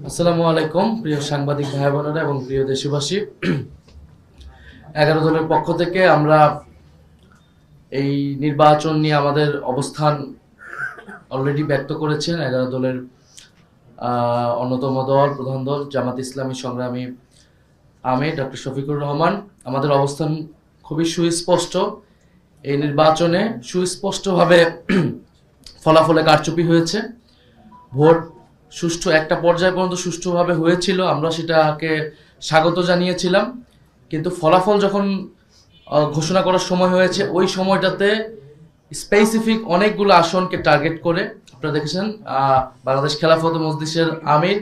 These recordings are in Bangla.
আসসালামু আলাইকুম প্রিয় সাংবাদিক ভাই বোনেরা এবং প্রিয় দেশবাসী। 11 দলের পক্ষ থেকে আমরা এই নির্বাচন নিয়ে আমাদের অবস্থান অলরেডি ব্যক্ত করেছেন 11 দলের অন্যতম দল প্রধান দল জামাত ইসলামী সংগ্রামী আমির ডক্টর শফিকুর রহমান। আমাদের অবস্থান খুবই সুস্পষ্ট। এই নির্বাচনে সুস্পষ্টভাবে ফলাফলে কারচুপি হয়েছে। ভোট সুষ্ঠু একটা পর্যায় পর্যন্ত সুষ্ঠুভাবে হয়েছিল, আমরা সেটাকে স্বাগত জানিয়েছিলাম। কিন্তু ফলাফল যখন ঘোষণা করার সময় হয়েছে, ওই সময়টাতে স্পেসিফিক অনেকগুলো আসনকে টার্গেট করে আপনারা দেখেছেন বাংলাদেশ খেলাফত মজলিসের আমির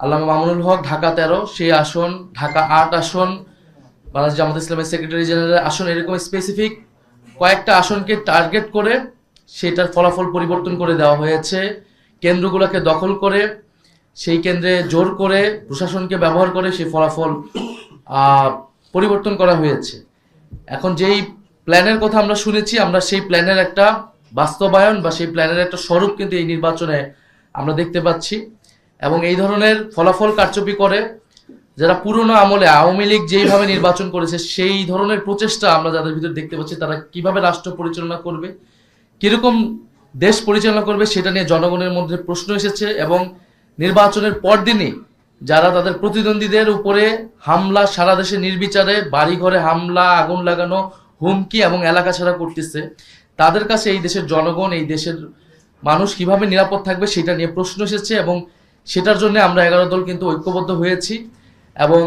আল্লামা মামুনুল হক ঢাকা 13, সেই আসন, ঢাকা 8 আসন, বাংলাদেশ জামাত ইসলামের সেক্রেটারি জেনারেল আসন, এরকম স্পেসিফিক কয়েকটা আসনকে টার্গেট করে সেটার ফলাফল পরিবর্তন করে দেওয়া হয়েছে। কেন্দ্রগুলোকে দখল করে সেই কেন্দ্রে জোর করে প্রশাসনকে ব্যবহার করে সেই ফলাফল পরিবর্তন করা হয়েছে। এখন যেই প্ল্যানের কথা আমরা শুনেছি, আমরা সেই প্ল্যানের একটা বাস্তবায়ন বা সেই প্ল্যানের একটা স্বরূপ কিন্তু এই নির্বাচনে আমরা দেখতে পাচ্ছি। এবং এই ধরনের ফলাফল কারচুপি করে যারা পুরনো আমলে আওয়ামী লীগ যেইভাবে নির্বাচন করেছে, সেই ধরনের প্রচেষ্টা আমরা যাদের ভিতরে দেখতে পাচ্ছি, তারা কিভাবে রাষ্ট্র পরিচালনা করবে, কিরকম দেশ পরিচালনা করবে, সেটা নিয়ে জনগণের মধ্যে প্রশ্ন এসেছে। এবং নির্বাচনের পরদিনই যারা তাদের প্রতিদ্বন্দ্বীদের উপরে হামলা, সারা দেশে নির্বিচারে বাড়িঘরে হামলা, আগুন লাগানো, হুমকি এবং এলাকা ছাড়া করতেছে, তাদের কাছে এই দেশের জনগণ, এই দেশের মানুষ কিভাবে নিরাপদ থাকবে সেটা নিয়ে প্রশ্ন এসেছে। এবং সেটার জন্য আমরা 11 দল কিন্তু ঐক্যবদ্ধ হয়েছি। এবং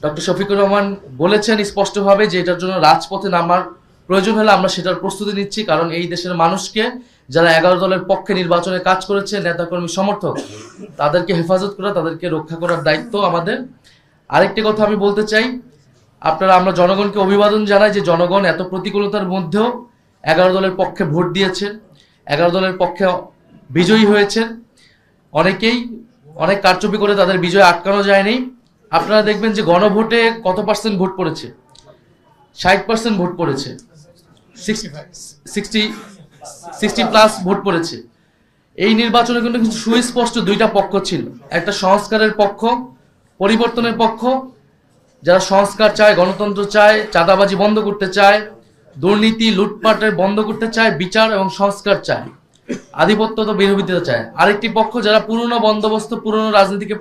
ডক্টর শফিকুর রহমান বলেছেন স্পষ্টভাবে যে এটার জন্য রাজপথে নামার প্রয়োজন হলে আমরা সেটার প্রস্তুতি নিচ্ছি। কারণ এই দেশের মানুষকে, যারা 11 দলের পক্ষে নির্বাচনে কাজ করেছে, নেতাকর্মী সমর্থক, তাদেরকে হেফাজত করা, তাদেরকে রক্ষা করার দায়িত্ব আমাদের। আরেকটি কথা আমি বলতে চাই, আমরা জনগণকে অভিবাদন জানাই যে জনগণ এত প্রতিকূলতার মধ্যেও 11 দলের পক্ষে ভোট দিয়েছে, 11 দলের পক্ষে বিজয়ী হয়েছে। অনেকেই অনেক কারচুপি করে তাদের বিজয় আটকানো যায়নি। আপনারা দেখবেন যে গণভোটে কত পার্সেন্ট ভোট পড়েছে, 60% ভোট পড়েছে, 60+ ভোট পড়েছে। এই নির্বাচনে কিন্তু সুস্পষ্ট দুইটা পক্ষ ছিল, একটা সংস্কারের পক্ষ, পরিবর্তনের পক্ষ, যারা সংস্কার চায়, গণতন্ত্র চায়, চাঁদাবাজি বন্ধ করতে চায়, দুর্নীতি লুটপাটের বন্ধ করতে চায়, বিচার এবং সংস্কার চায়, আধিপত্য তো বিরোধিতা চায়। আরেকটি পক্ষ যারা পুরনো বন্দোবস্ত, পুরনো রাজনীতিকে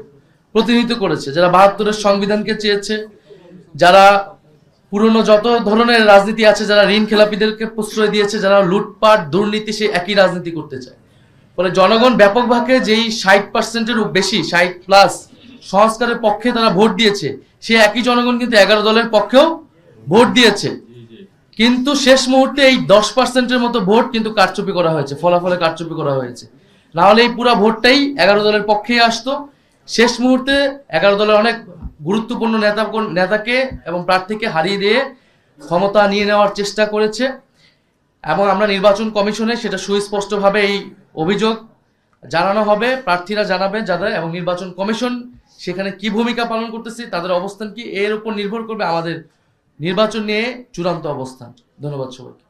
প্রতিনিধিত্ব করেছে, যারা 72-এর সংবিধানকে চেয়েছে, যারা পুরনো যত ধরনের রাজনীতি আছে, যারা ঋণ খেলাপিদেরকে প্রশ্রয় দিয়েছে, যারা লুটপাট দুর্নীতি, সেই একই রাজনীতি করতে চায়। ফলে জনগণ ব্যাপকভাবে যেই 60%-এরও বেশি, 60+ সংস্কারের পক্ষে তারা ভোট দিয়েছে, সেই একই জনগণ কিন্তু 11 দলের পক্ষেও ভোট দিয়েছে। কিন্তু শেষ মুহূর্তে এই 10%-এর মতো ভোট কিন্তু কারচুপি করা হয়েছে, ফলাফলে কারচুপি করা হয়েছে। না হলে এই পুরো ভোটটাই 11 দলের পক্ষেই আসতো। শেষ মুহূর্তে 11 দলের অনেক গুরুত্বপূর্ণ নেতাকে এবং প্রার্থীকে হারিয়ে দিয়ে ক্ষমতা নিয়ে নেওয়ার চেষ্টা করেছে। এবং আমরা নির্বাচন কমিশনে সেটা সুস্পষ্টভাবে এই অভিযোগ জানানো হবে, প্রার্থীরা জানাবে যাদের, এবং নির্বাচন কমিশন সেখানে কি ভূমিকা পালন করতেছে, তাদের অবস্থান কি, এর উপর নির্ভর করবে আমাদের নির্বাচন নিয়ে চূড়ান্ত অবস্থান। ধন্যবাদ সবাইকে।